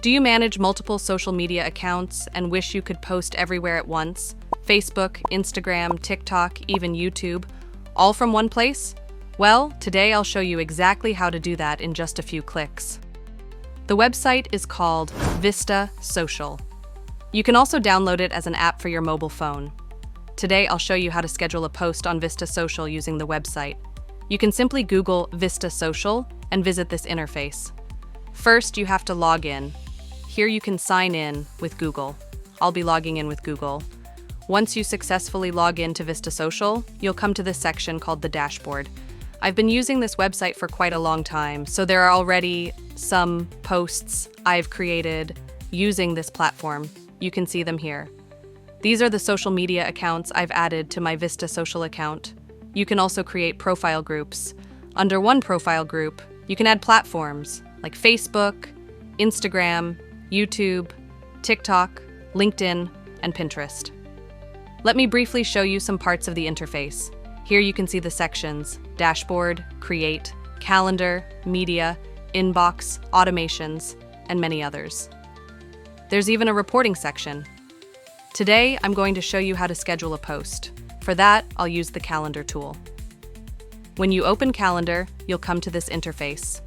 Do you manage multiple social media accounts and wish you could post everywhere at once? Facebook, Instagram, TikTok, even YouTube, all from one place? Well, today I'll show you exactly how to do that in just a few clicks. The website is called Vista Social. You can also download it as an app for your mobile phone. Today I'll show you how to schedule a post on Vista Social using the website. You can simply Google Vista Social and visit this interface. First, you have to log in. Here you can sign in with Google. I'll be logging in with Google. Once you successfully log in to Vista Social, you'll come to this section called the dashboard. I've been using this website for quite a long time, so there are already some posts I've created using this platform. You can see them here. These are the social media accounts I've added to my Vista Social account. You can also create profile groups. Under one profile group, you can add platforms like Facebook, Instagram, YouTube, TikTok, LinkedIn, and Pinterest. Let me briefly show you some parts of the interface. Here you can see the sections: dashboard, create, calendar, media, inbox, automations, and many others. There's even a reporting section. Today, I'm going to show you how to schedule a post. For that, I'll use the calendar tool. When you open Calendar, you'll come to this interface.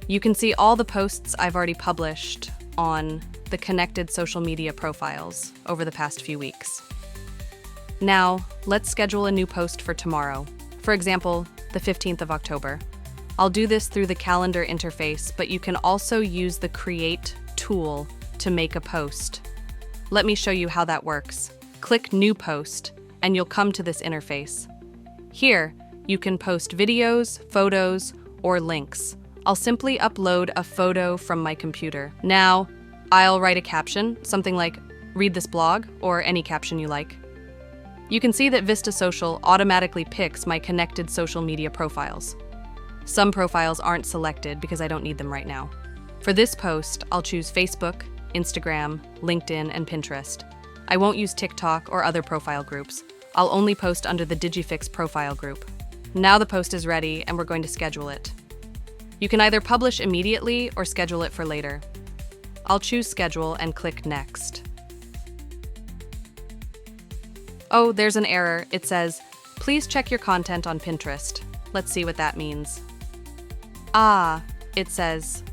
You can see all the posts I've already published on the connected social media profiles over the past few weeks. Now, let's schedule a new post for tomorrow. For example, the 15th of October. I'll do this through the calendar interface, but you can also use the Create tool to make a post. Let me show you how that works. Click New Post, and you'll come to this interface. Here, you can post videos, photos, or links. I'll simply upload a photo from my computer. Now, I'll write a caption, something like, "Read this blog," or any caption you like. You can see that Vista Social automatically picks my connected social media profiles. Some profiles aren't selected because I don't need them right now. For this post, I'll choose Facebook, Instagram, LinkedIn, and Pinterest. I won't use TikTok or other profile groups. I'll only post under the Digifix profile group. Now the post is ready and we're going to schedule it. You can either publish immediately or schedule it for later. I'll choose Schedule and click Next. Oh, there's an error. It says, "Please check your content on Pinterest." Let's see what that means. It says,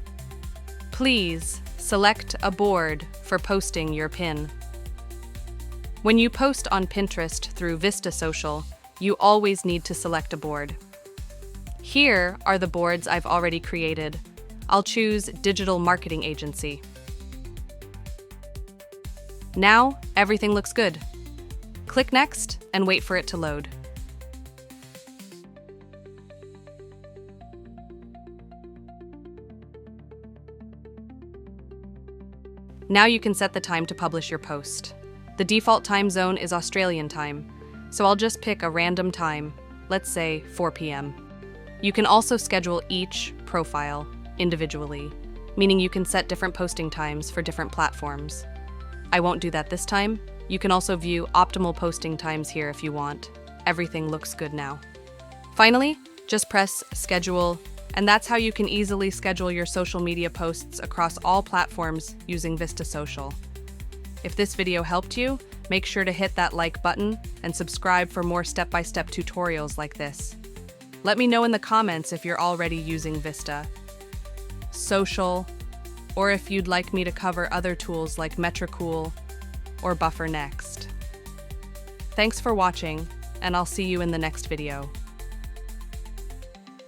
"Please select a board for posting your pin." When you post on Pinterest through Vista Social, you always need to select a board. Here are the boards I've already created. I'll choose Digital Marketing Agency. Now, everything looks good. Click Next and wait for it to load. Now you can set the time to publish your post. The default time zone is Australian time, so I'll just pick a random time, let's say 4 p.m. You can also schedule each profile individually, meaning you can set different posting times for different platforms. I won't do that this time. You can also view optimal posting times here if you want. Everything looks good now. Finally, just press Schedule, and that's how you can easily schedule your social media posts across all platforms using Vista Social. If this video helped you, make sure to hit that like button and subscribe for more step-by-step tutorials like this. Let me know in the comments if you're already using Vista Social, or if you'd like me to cover other tools like Metricool or Buffer next. Thanks for watching, and I'll see you in the next video.